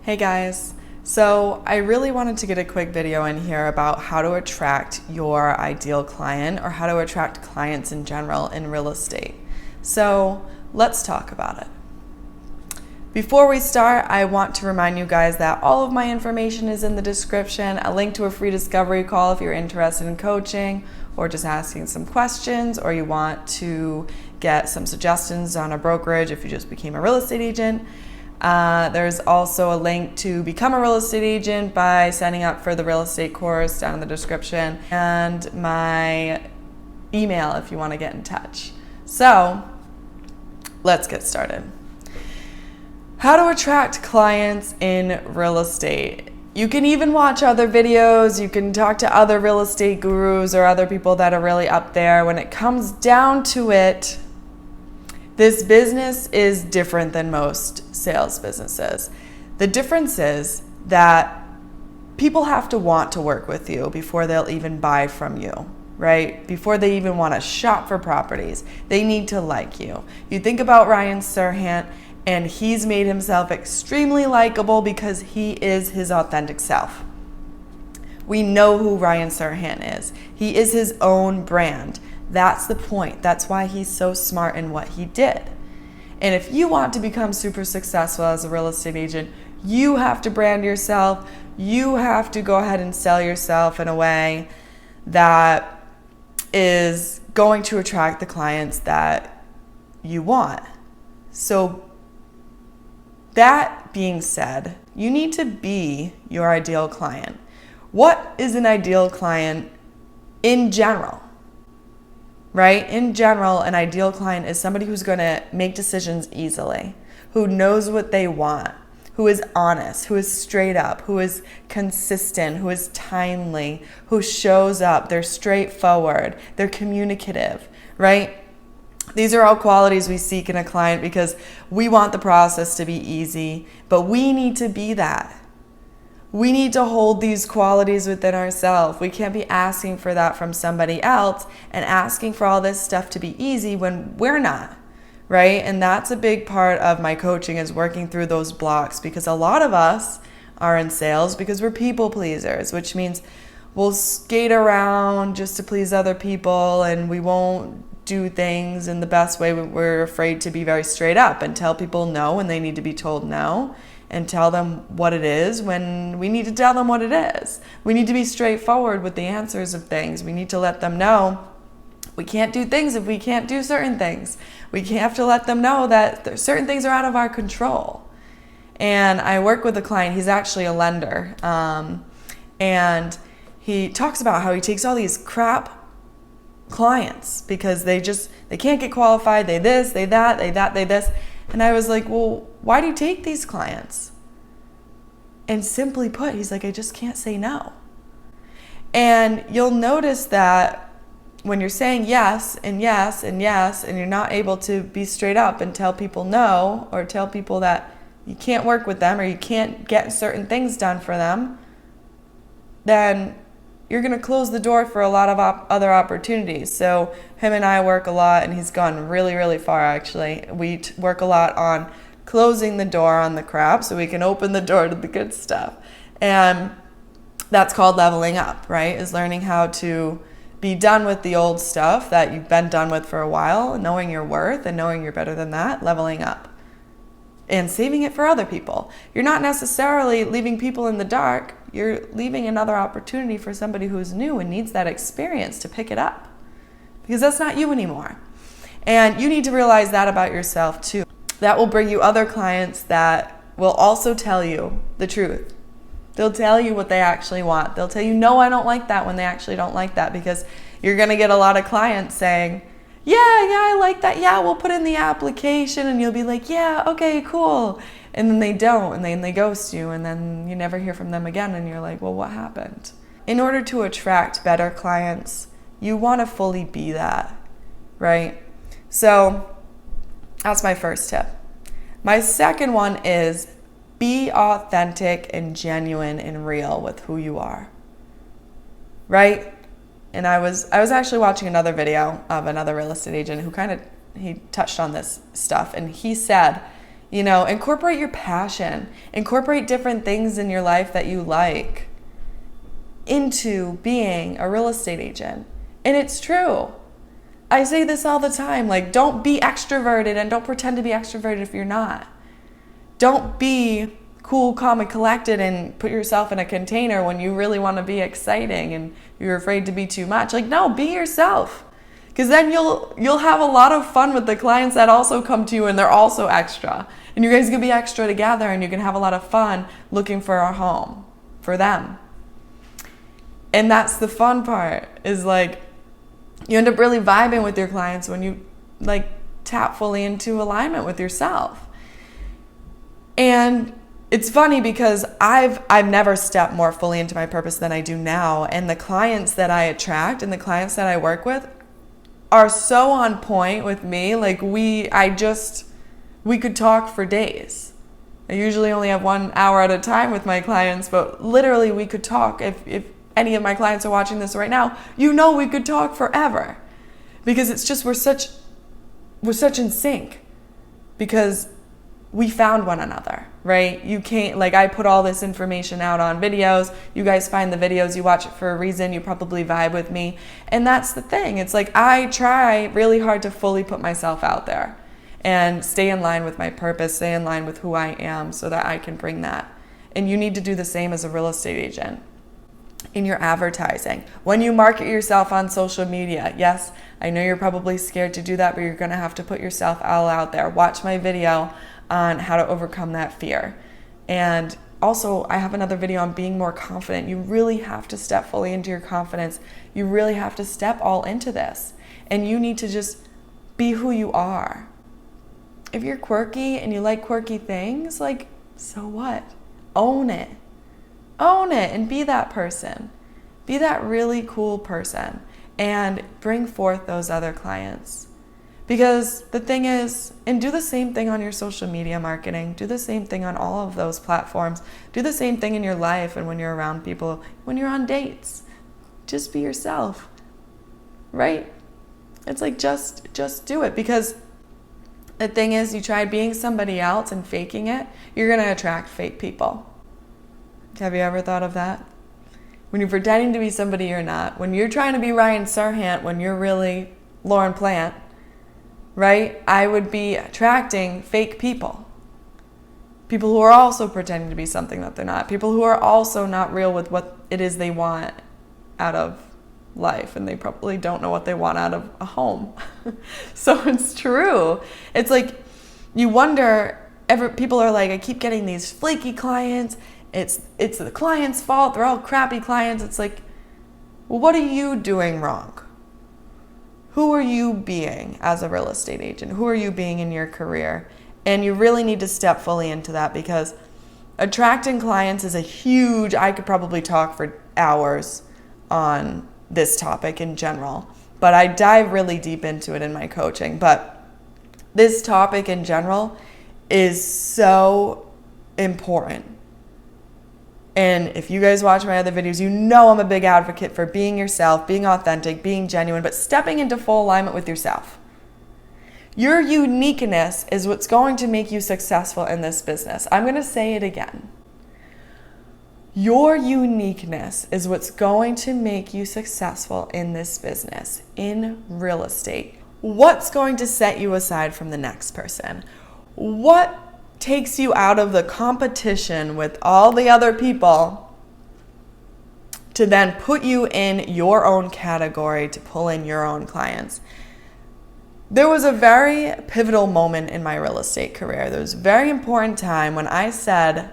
Hey guys, so I really wanted to get a quick video in here about how to attract your ideal client or how to attract clients in general in real estate. So let's talk about it. Before we start, I want to remind you guys that all of my information is in the description, a link to a free discovery call if you're interested in coaching or just asking some questions, or you want to get some suggestions on a brokerage if you just became a real estate agent. There's also a link to become a real estate agent by signing up for the real estate course down in the description, and my email if you want to get in touch. So let's get started. How to attract clients in real estate. You can even watch other videos, you can talk to other real estate gurus or other people that are really up there. When it comes down to it, this business is different than most sales businesses. The difference is that people have to want to work with you before they'll even buy from you, right? Before they even want to shop for properties, they need to like you. You think about Ryan Serhant, and he's made himself extremely likable because he is his authentic self. We know who Ryan Serhant is. He is his own brand. That's the point. That's why he's so smart in what he did. And if you want to become super successful as a real estate agent, you have to brand yourself. You have to go ahead and sell yourself in a way that is going to attract the clients that you want. So that being said, you need to be your ideal client. What is an ideal client in general? Right? In general, an ideal client is somebody who's going to make decisions easily, who knows what they want, who is honest, who is straight up, who is consistent, who is timely, who shows up, they're straightforward, they're communicative, right? These are all qualities we seek in a client because we want the process to be easy, but we need to be that. We need to hold these qualities within ourselves. We can't be asking for that from somebody else and asking for all this stuff to be easy when we're not, right? And that's a big part of my coaching, is working through those blocks, because a lot of us are in sales because we're people pleasers, which means we'll skate around just to please other people, and we won't do things in the best way. We're afraid to be very straight up and tell people no when they need to be told no, and tell them what it is when we need to tell them what it is. We need to be straightforward with the answers of things. We need to let them know we can't do things if we can't do certain things. We have to let them know that certain things are out of our control. And I work with a client, he's actually a lender, and he talks about how he takes all these crap clients because they can't get qualified, they this, they that, they this. And I was like, well, why do you take these clients? And simply put, he's like, I just can't say no. And you'll notice that when you're saying yes and yes and yes, and you're not able to be straight up and tell people no, or tell people that you can't work with them or you can't get certain things done for them, then you're going to close the door for a lot of other opportunities. So him and I work a lot, and he's gone really, really far actually. We work a lot on closing the door on the crap so we can open the door to the good stuff. And that's called leveling up, right? Is learning how to be done with the old stuff that you've been done with for a while, knowing your worth and knowing you're better than that, leveling up. And saving it for other people. You're not necessarily leaving people in the dark. You're leaving another opportunity for somebody who's new and needs that experience to pick it up. Because that's not you anymore. And you need to realize that about yourself too. That will bring you other clients that will also tell you the truth. They'll tell you what they actually want. They'll tell you, no, I don't like that, when they actually don't like that, because you're going to get a lot of clients saying, yeah, I like that. Yeah, we'll put in the application. And you'll be like, yeah, okay, cool. And then they don't, and then they ghost you, and then you never hear from them again. And you're like, well, what happened? In order to attract better clients, you want to fully be that, right? So that's my first tip. My second one is be authentic and genuine and real with who you are, right? And I was actually watching another video of another real estate agent who he touched on this stuff, and he said, Incorporate your passion, incorporate different things in your life that you like into being a real estate agent. And it's true. I say this all the time, like, don't be extroverted and don't pretend to be extroverted if you're not. Don't be cool, calm, and collected and put yourself in a container when you really want to be exciting and you're afraid to be too much. Like, no, be yourself. Because then you'll have a lot of fun with the clients that also come to you and they're also extra. And you guys can be extra together and you can have a lot of fun looking for a home for them. And that's the fun part, is like, you end up really vibing with your clients when you like tap fully into alignment with yourself. And it's funny because I've never stepped more fully into my purpose than I do now. And the clients that I attract and the clients that I work with are so on point with me. Like we could talk for days. I usually only have 1 hour at a time with my clients, but literally we could talk. If any of my clients are watching this right now, we could talk forever, because it's just we're such in sync, because we found one another, right? You can't, like, I put all this information out on videos. You guys find the videos, you watch it for a reason. You probably vibe with me. And that's the thing. It's like I try really hard to fully put myself out there and stay in line with my purpose, stay in line with who I am, so that I can bring that. And you need to do the same as a real estate agent. In your advertising, when you market yourself on social media. Yes, I know you're probably scared to do that, but you're going to have to put yourself all out there. Watch my video on how to overcome that fear. And also, I have another video on being more confident. You really have to step fully into your confidence. You really have to step all into this. And you need to just be who you are. If you're quirky and you like quirky things, like, so what? Own it. Own it and be that person. Be that really cool person and bring forth those other clients. Because the thing is, and do the same thing on your social media marketing. Do the same thing on all of those platforms. Do the same thing in your life and when you're around people, when you're on dates. Just be yourself, right? It's like, just do it. Because the thing is, you try being somebody else and faking it, you're going to attract fake people. Have you ever thought of that? When you're pretending to be somebody you're not, when you're trying to be Ryan Serhant when you're really Lauren Plant, right? I would be attracting fake people. People who are also pretending to be something that they're not. People who are also not real with what it is they want out of life, and they probably don't know what they want out of a home. So it's true. It's like, you wonder, people are like, I keep getting these flaky clients. It's the client's fault. They're all crappy clients. It's like, well, what are you doing wrong? Who are you being as a real estate agent? Who are you being in your career? And you really need to step fully into that, because attracting clients is a huge, I could probably talk for hours on this topic in general, but I dive really deep into it in my coaching. But this topic in general is so important. And if you guys watch my other videos, I'm a big advocate for being yourself, being authentic, being genuine, but stepping into full alignment with yourself. Your uniqueness is what's going to make you successful in this business. I'm going to say it again. Your uniqueness is what's going to make you successful in this business, in real estate. What's going to set you aside from the next person? What takes you out of the competition with all the other people to then put you in your own category to pull in your own clients? There was a very pivotal moment in my real estate career. There was a very important time when I said,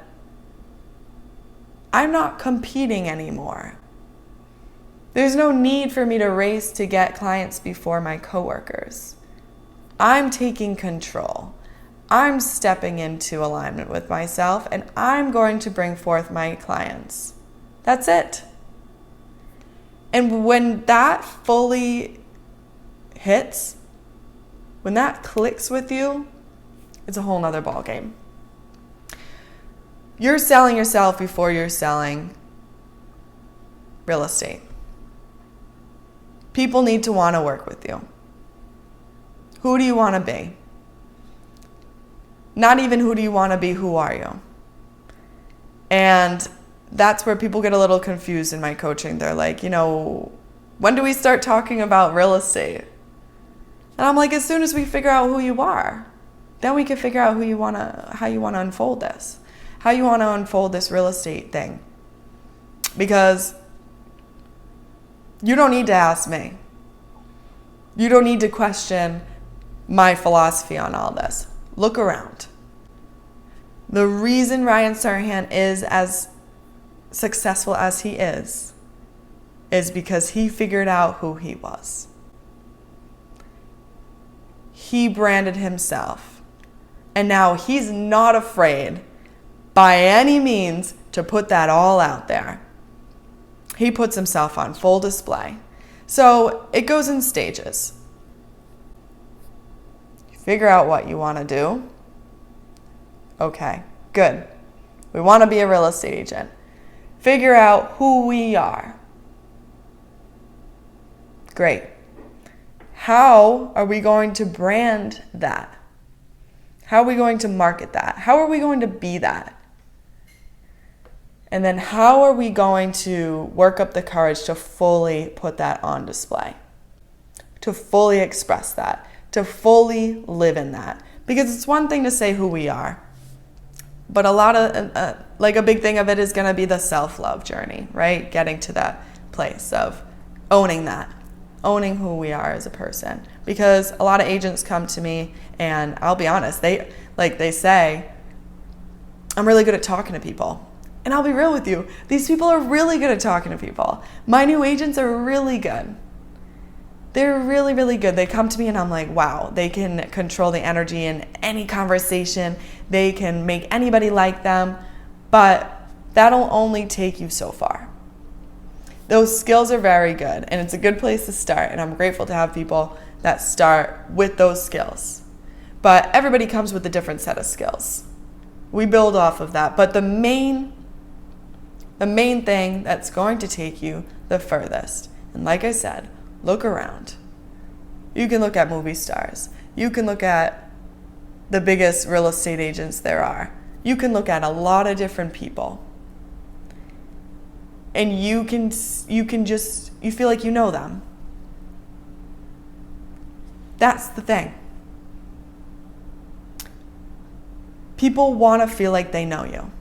I'm not competing anymore. There's no need for me to race to get clients before my coworkers. I'm taking control. I'm stepping into alignment with myself, and I'm going to bring forth my clients. That's it. And when that fully hits, when that clicks with you, it's a whole nother ballgame. You're selling yourself before you're selling real estate. People need to want to work with you. Who do you want to be? Not even who do you want to be, who are you? And that's where people get a little confused in my coaching. They're like, when do we start talking about real estate? And I'm like, as soon as we figure out who you are, then we can figure out how you want to unfold this, how you want to unfold this real estate thing. Because you don't need to ask me. You don't need to question my philosophy on all this. Look around. The reason Ryan Serhant is as successful as he is because he figured out who he was. He branded himself. And now he's not afraid by any means to put that all out there. He puts himself on full display. So it goes in stages. You figure out what you want to do. Okay, good. We want to be a real estate agent. Figure out who we are. Great. How are we going to brand that? How are we going to market that? How are we going to be that? And then how are we going to work up the courage to fully put that on display? To fully express that, to fully live in that. Because it's one thing to say who we are, but a big thing of it is going to be the self-love journey, right? Getting to that place of owning that, owning who we are as a person. Because a lot of agents come to me, and I'll be honest, they say, I'm really good at talking to people. And I'll be real with you, these people are really good at talking to people. My new agents are really good. They're really, really good. They come to me and I'm like, wow, they can control the energy in any conversation. They can make anybody like them, but that'll only take you so far. Those skills are very good, and it's a good place to start, and I'm grateful to have people that start with those skills. But everybody comes with a different set of skills. We build off of that, but the main thing that's going to take you the furthest, and like I said, look around. You can look at movie stars. You can look at the biggest real estate agents there are. You can look at a lot of different people. And you feel like you know them. That's the thing. People want to feel like they know you.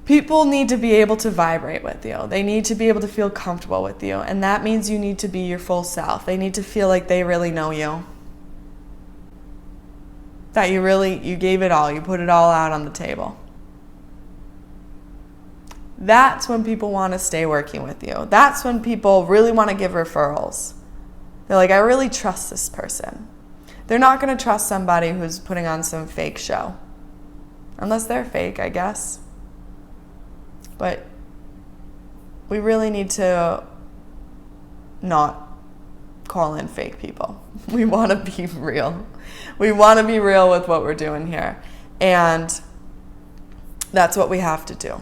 People need to be able to vibrate with you. They need to be able to feel comfortable with you. And that means you need to be your full self. They need to feel like they really know you. That you gave it all. You put it all out on the table. That's when people want to stay working with you. That's when people really want to give referrals. They're like, I really trust this person. They're not going to trust somebody who's putting on some fake show. Unless they're fake, I guess. But we really need to not call in fake people. We want to be real. We want to be real with what we're doing here. And that's what we have to do.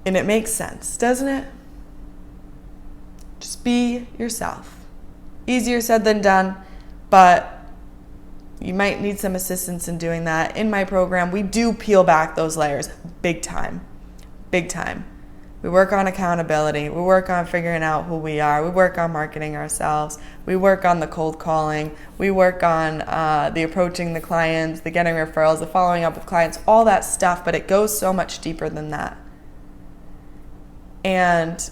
And it makes sense, doesn't it? Just be yourself. Easier said than done, but you might need some assistance in doing that. In my program, we do peel back those layers big time. Big time. We work on accountability. We work on figuring out who we are. We work on marketing ourselves. We work on the cold calling. We work on the approaching the clients, the getting referrals, the following up with clients, all that stuff, but it goes so much deeper than that. And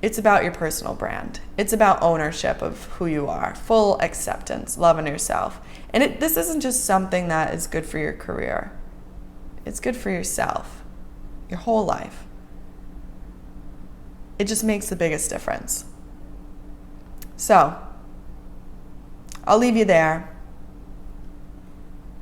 it's about your personal brand. It's about ownership of who you are, full acceptance, loving yourself. And this isn't just something that is good for your career. It's good for yourself, your whole life. It just makes the biggest difference. So, I'll leave you there.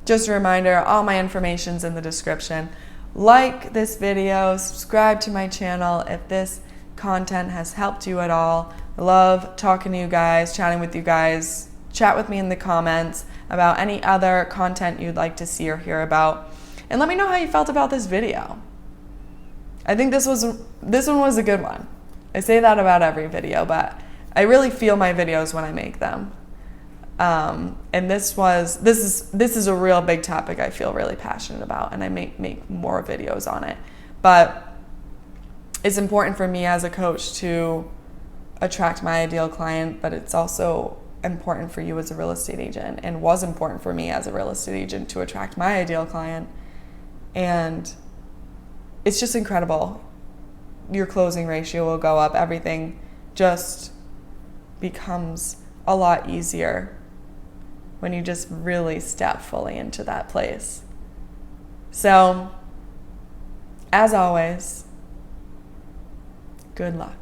Just a reminder, all my information's in the description. Like this video, subscribe to my channel if this content has helped you at all. I love talking to you guys, chatting with you guys. Chat with me in the comments about any other content you'd like to see or hear about. And let me know how you felt about this video. I think this one was a good one. I say that about every video, but I really feel my videos when I make them. And this is a real big topic I feel really passionate about, and I make more videos on it. But it's important for me as a coach to attract my ideal client, but it's also important for you as a real estate agent, and was important for me as a real estate agent to attract my ideal client. And it's just incredible. Your closing ratio will go up. Everything just becomes a lot easier when you just really step fully into that place. So, as always, good luck.